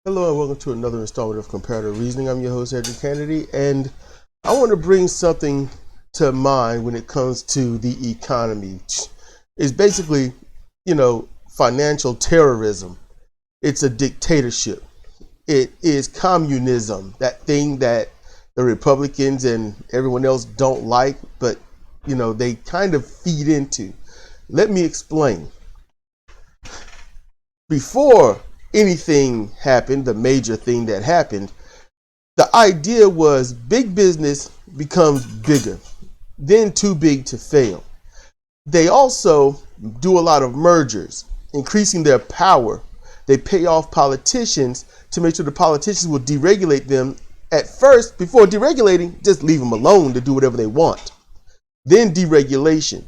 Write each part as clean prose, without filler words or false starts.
Hello and welcome to another installment of Comparative Reasoning. I'm your host, Edric Kennedy, and I want to bring something to mind when it comes to the economy. It's basically, financial terrorism. It's a dictatorship. It is communism, that thing that the Republicans and everyone else don't like, but, they kind of feed into. Let me explain. Before anything happened, the major thing that happened, the idea was big business becomes bigger, then too big to fail. They also do a lot of mergers, increasing their power. They pay off politicians to make sure the politicians will deregulate them at first. Before deregulating, just leave them alone to do whatever they want. Then deregulation.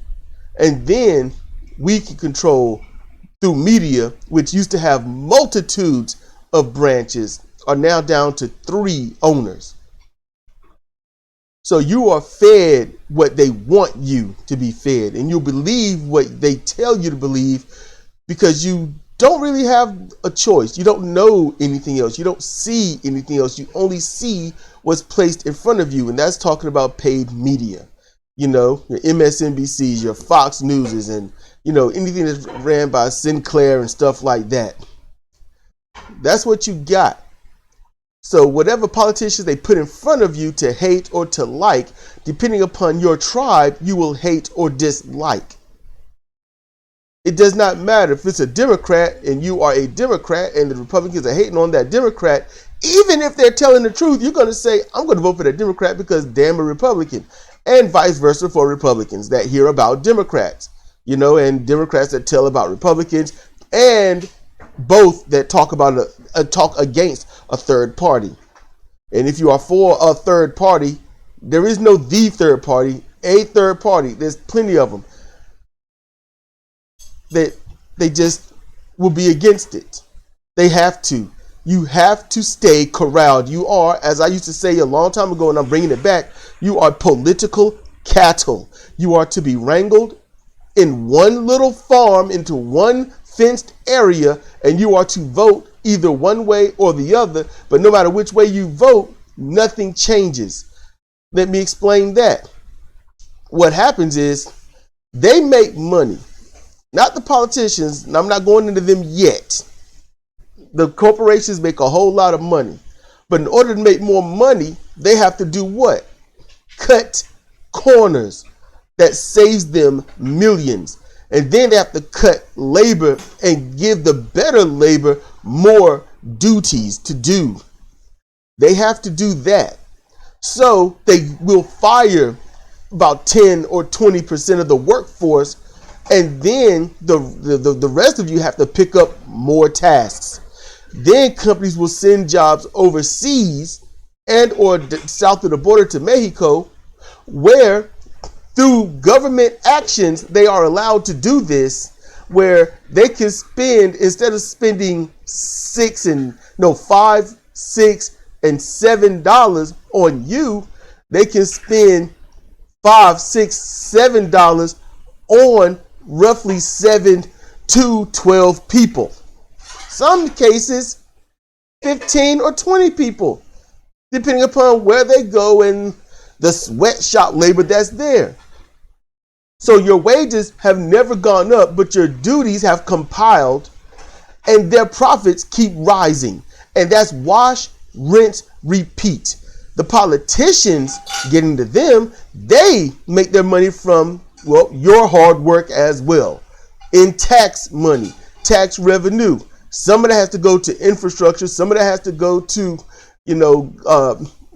And then we can control through media, which used to have multitudes of branches, are now down to 3 owners. So you are fed what they want you to be fed, and you'll believe what they tell you to believe because you don't really have a choice. You don't know anything else. You don't see anything else. You only see what's placed in front of you, and that's talking about paid media. Your MSNBCs, your Fox Newses, and anything that's ran by Sinclair and stuff like that. That's what you got. So whatever politicians they put in front of you to hate or to like, depending upon your tribe, you will hate or dislike. It does not matter if it's a Democrat and you are a Democrat and the Republicans are hating on that Democrat. Even if they're telling the truth, you're going to say, I'm going to vote for that Democrat because damn a Republican. And vice versa for Republicans that hear about Democrats. And Democrats that tell about Republicans, and both that talk about talk against a third party. And if you are for a third party, there is no the third party, a third party. There's plenty of them that they just will be against it. They have to. You have to stay corralled. You are, as I used to say a long time ago, and I'm bringing it back, you are political cattle. You are to be wrangled in one little farm into one fenced area, and you are to vote either one way or the other. But no matter which way you vote, nothing changes. Let me explain that. What happens is they make money, not the politicians, and I'm not going into them yet. The corporations make a whole lot of money, but in order to make more money, they have to do what? Cut corners. That saves them millions. And then they have to cut labor and give the better labor more duties to do. They have to do that. So they will fire about 10 or 20% of the workforce, and then the rest of you have to pick up more tasks. Then companies will send jobs overseas and or south of the border to Mexico, where through government actions, they are allowed to do this, where they can spend, instead of spending $5, $6, and $7 on you, they can spend $5, $6, $7 on roughly 7 to 12 people. Some cases, 15 or 20 people, depending upon where they go and the sweatshop labor that's there. So your wages have never gone up, but your duties have compiled, and their profits keep rising. And that's wash, rinse, repeat. The politicians, getting to them, they make their money from, your hard work as well. In tax money, tax revenue. Some of that has to go to infrastructure. Some of that has to go to,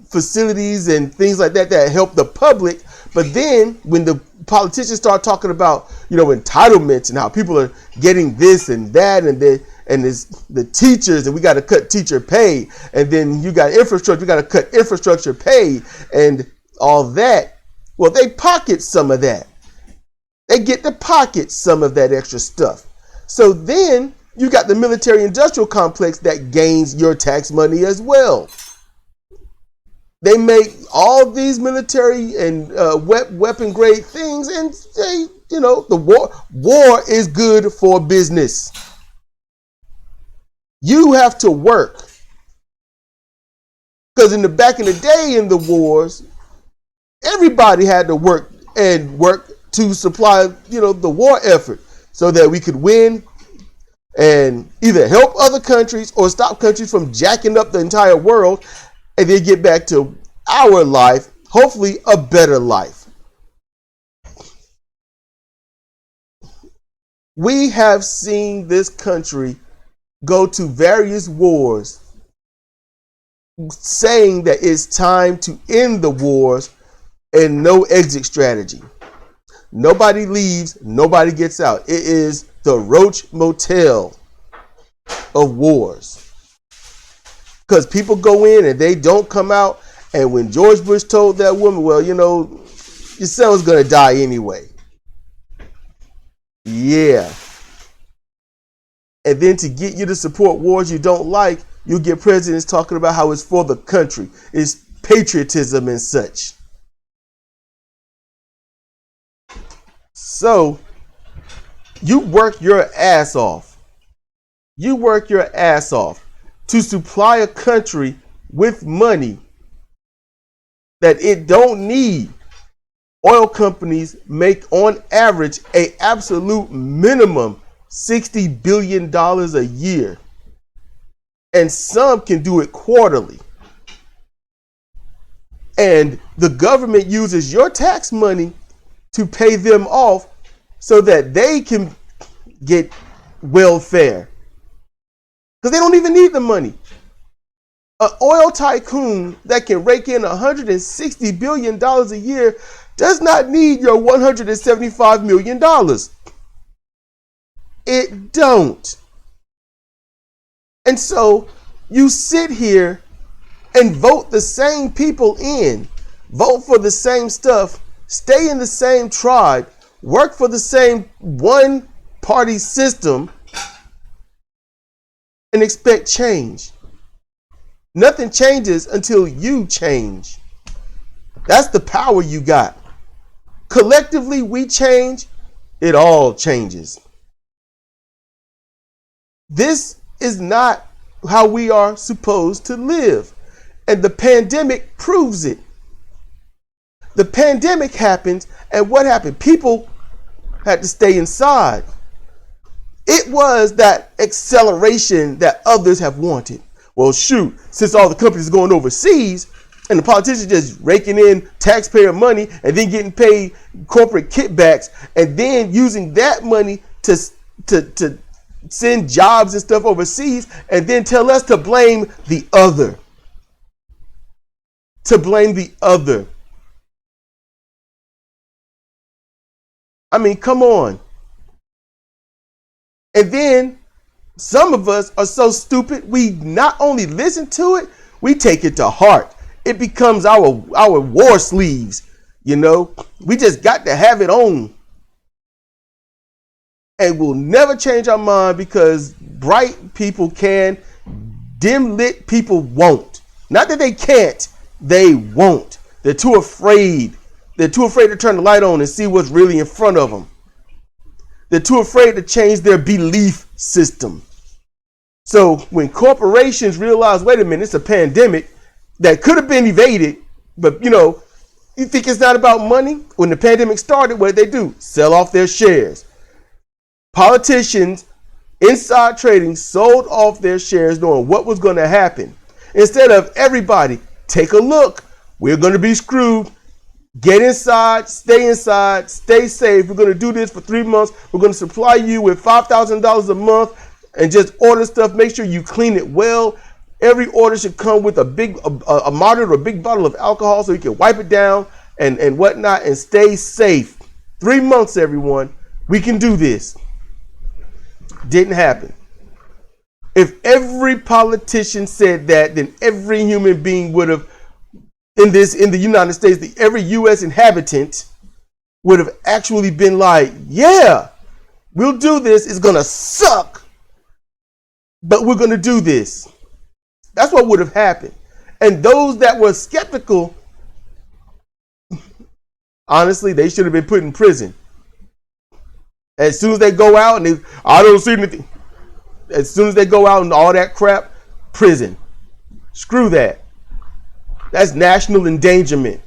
facilities and things like that help the public. But then when the politicians start talking about, entitlements and how people are getting this and that, and it's the teachers, and we got to cut teacher pay, and then you got infrastructure, we got to cut infrastructure pay and all that. Well, they pocket some of that. They get to pocket some of that extra stuff. So then you got the military industrial complex that gains your tax money as well. They make all these military and weapon grade things, and they, the war is good for business. You have to work Because back in the day in the wars, everybody had to work to supply, the war effort so that we could win and either help other countries or stop countries from jacking up the entire world and then get back to our life, hopefully a better life. We have seen this country go to various wars saying that it's time to end the wars and no exit strategy. Nobody leaves, nobody gets out. It is the Roach Motel of wars. Because people go in and they don't come out. And when George Bush told that woman, well, your son's going to die anyway. Yeah. And then to get you to support wars you don't like, you get presidents talking about how it's for the country. It's patriotism and such. So you work your ass off. You work your ass off to supply a country with money that it don't need. Oil companies make on average an absolute minimum $60 billion a year. And some can do it quarterly. And the government uses your tax money to pay them off so that they can get welfare. Because they don't even need the money. An oil tycoon that can rake in $160 billion a year does not need your $175 million. It don't. And so you sit here and vote the same people in, vote for the same stuff, stay in the same tribe, work for the same one-party system, and expect change. Nothing changes until you change. That's the power you got. Collectively, we change, it all changes. This is not how we are supposed to live. And the pandemic proves it. The pandemic happened, and what happened? People had to stay inside. It was that acceleration that others have wanted. Well, shoot, since all the companies are going overseas and the politicians just raking in taxpayer money and then getting paid corporate kickbacks and then using that money to send jobs and stuff overseas and then tell us to blame the other. To blame the other. I mean, come on. And then some of us are so stupid, we not only listen to it, we take it to heart. It becomes our war sleeves, We just got to have it on. And we'll never change our mind because bright people can, dim lit people won't. Not that they can't, they won't. They're too afraid. They're too afraid to turn the light on and see what's really in front of them. They're too afraid to change their belief system. So when corporations realize, wait a minute, it's a pandemic that could have been evaded, but you think it's not about money? When the pandemic started, what did they do? Sell off their shares. Politicians, inside trading, sold off their shares knowing what was going to happen. Instead of everybody, take a look. We're going to be screwed. Get inside, stay safe. We're going to do this for 3 months. We're going to supply you with $5,000 a month and just order stuff. Make sure you clean it well. Every order should come with a moderate or big bottle of alcohol so you can wipe it down and whatnot and stay safe. 3 months, everyone. We can do this. Didn't happen. If every politician said that, then every human being would have, in the United States, every U.S. inhabitant would have actually been like, yeah, we'll do this. It's going to suck, but we're going to do this. That's what would have happened. And those that were skeptical, honestly, they should have been put in prison. As soon as they go out and I don't see anything. As soon as they go out and all that crap, prison. Screw that. That's national endangerment.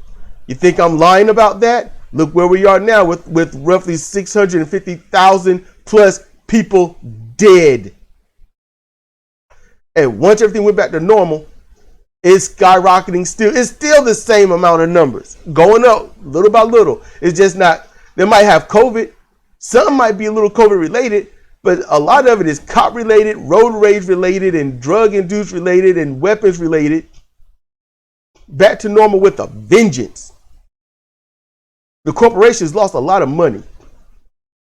You think I'm lying about that? Look where we are now with roughly 650,000 plus people dead. And once everything went back to normal, it's skyrocketing still. It's still the same amount of numbers. Going up little by little. It's just not, they might have COVID. Some might be a little COVID related, but a lot of it is cop related, road rage related, and drug induced related, and weapons related. Back to normal with a vengeance. The corporations lost a lot of money.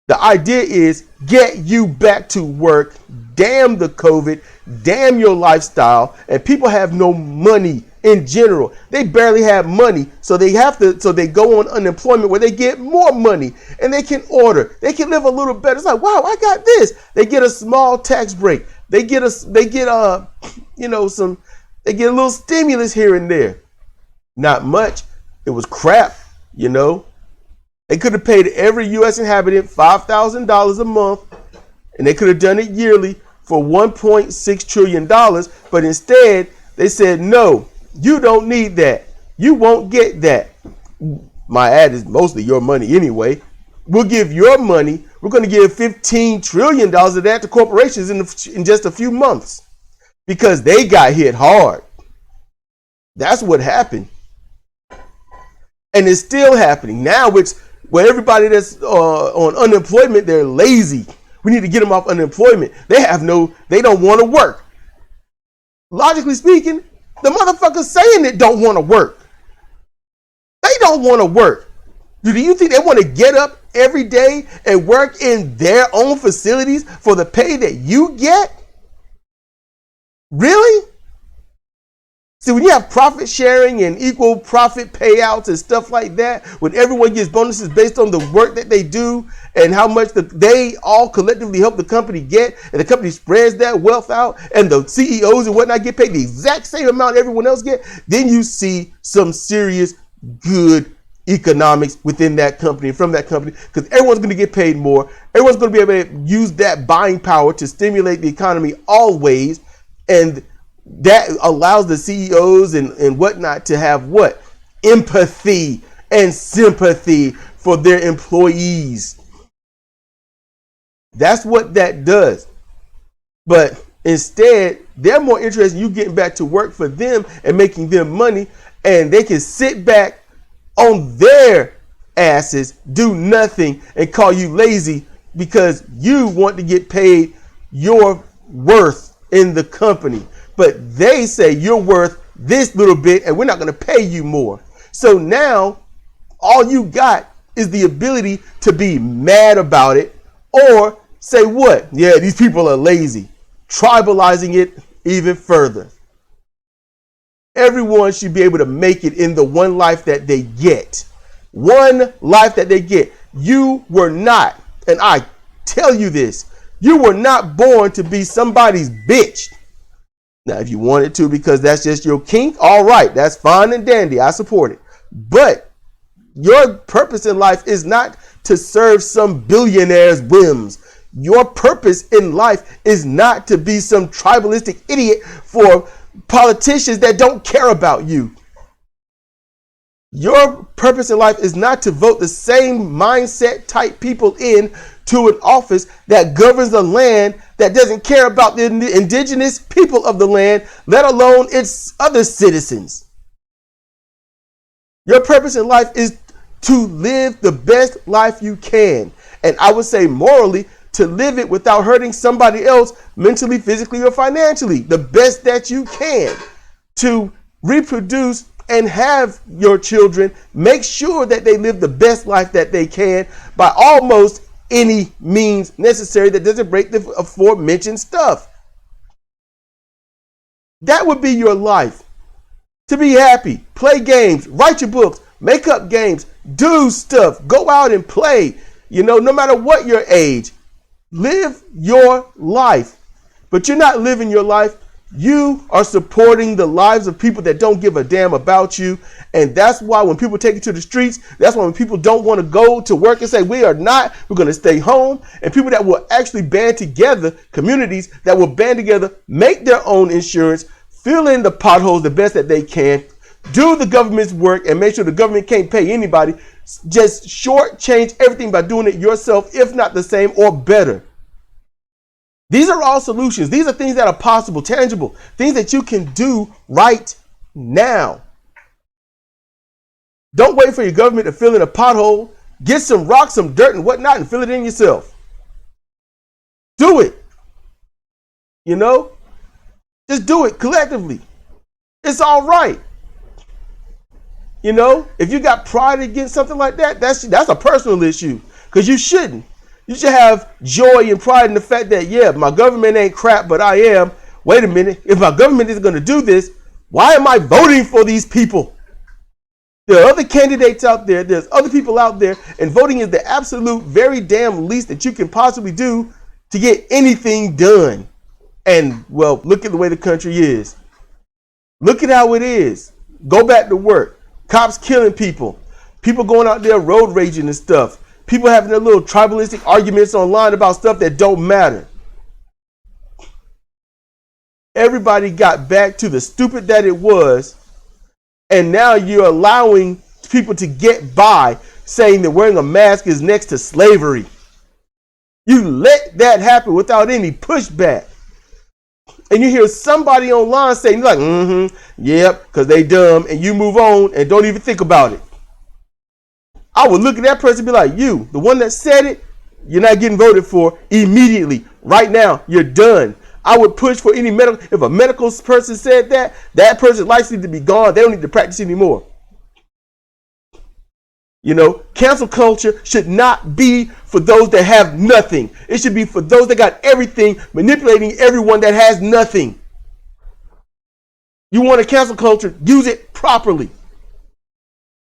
The idea is get you back to work. Damn the COVID, damn your lifestyle, and people have no money in general. They barely have money, so they go on unemployment where they get more money and they can order. They can live a little better. It's like, wow, I got this. They get a small tax break. They get a little stimulus here and there. Not much. It was crap, you know. They could have paid every U.S. inhabitant $5,000 a month, and they could have done it yearly for $1.6 trillion. But instead, they said, no, you don't need that. You won't get that. My ad is mostly your money anyway. We'll give your money. We're going to give $15 trillion of that to corporations in just a few months because they got hit hard. That's what happened. And it's still happening. Now it's where everybody that's on unemployment, they're lazy. We need to get them off unemployment. They don't want to work. Logically speaking, the motherfuckers saying it don't want to work. They don't want to work. Do you think they want to get up every day and work in their own facilities for the pay that you get? Really? See, when you have profit sharing and equal profit payouts and stuff like that, when everyone gets bonuses based on the work that they do and how much they all collectively help the company get, and the company spreads that wealth out, and the CEOs and whatnot get paid the exact same amount everyone else get, then you see some serious good economics within that company, from that company, because everyone's going to get paid more. Everyone's going to be able to use that buying power to stimulate the economy always, and that allows the CEOs and whatnot to have what? Empathy and sympathy for their employees. That's what that does. But instead, they're more interested in you getting back to work for them and making them money, and they can sit back on their asses, do nothing, and call you lazy because you want to get paid your worth in the company. But they say you're worth this little bit and we're not going to pay you more. So now all you got is the ability to be mad about it or say what? Yeah, these people are lazy. Tribalizing it even further. Everyone should be able to make it in the one life that they get. One life that they get. You were not, and I tell you this, you were not born to be somebody's bitch. Now, if you wanted to because that's just your kink, all right, that's fine and dandy. I support it. But your purpose in life is not to serve some billionaire's whims. Your purpose in life is not to be some tribalistic idiot for politicians that don't care about you. Your purpose in life is not to vote the same mindset type people in to an office that governs the land that doesn't care about the indigenous people of the land, let alone its other citizens. Your purpose in life is to live the best life you can. And I would say morally, to live it without hurting somebody else mentally, physically, or financially. The best that you can. To reproduce and have your children, make sure that they live the best life that they can by almost any means necessary that doesn't break the aforementioned stuff. That would be your life. To be happy, play games, write your books, make up games, do stuff, go out and play. You know, no matter what your age, live your life. But you're not living your life. You are supporting the lives of people that don't give a damn about you. And that's why when people take you to the streets, that's why when people don't want to go to work and say, we're going to stay home. And people that will actually band together, communities that will band together, make their own insurance, fill in the potholes the best that they can, Do the government's work and make sure the government can't pay anybody. Just shortchange everything by doing it yourself, if not the same or better. These are all solutions. These are things that are possible, tangible, things that you can do right now. Don't wait for your government to fill in a pothole. Get some rocks, some dirt and whatnot and fill it in yourself. Do it. You know, just do it collectively. It's all right. You know, if you got pride against something like that, that's a personal issue, because you shouldn't. You should have joy and pride in the fact that, yeah, my government ain't crap, but I am. Wait a minute. If my government isn't going to do this, why am I voting for these people? There are other candidates out there. There's other people out there. And voting is the absolute very damn least that you can possibly do to get anything done. And, well, look at the way the country is. Look at how it is. Go back to work. Cops killing people. People going out there road raging and stuff. People having their little tribalistic arguments online about stuff that don't matter. Everybody got back to the stupid that it was. And now you're allowing people to get by saying that wearing a mask is next to slavery. You let that happen without any pushback. And you hear somebody online saying, like, yep, because they dumb, and you move on and don't even think about it. I would look at that person and be like, you, the one that said it, you're not getting voted for immediately. Right now, you're done. I would push for any medical. If a medical person said that, that person likely to be gone. They don't need to practice anymore. You know, cancel culture should not be for those that have nothing. It should be for those that got everything, manipulating everyone that has nothing. You want a cancel culture, use it properly.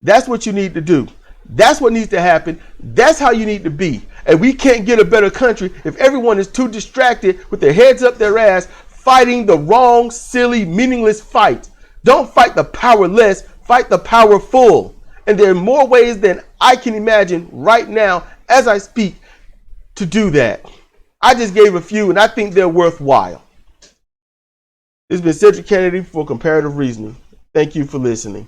That's what you need to do. That's what needs to happen. That's how you need to be. And we can't get a better country if everyone is too distracted with their heads up their ass, fighting the wrong, silly, meaningless fight. Don't fight the powerless, fight the powerful. And there are more ways than I can imagine right now as I speak to do that. I just gave a few and I think they're worthwhile. This has been Cedric Kennedy for Comparative Reasoning. Thank you for listening.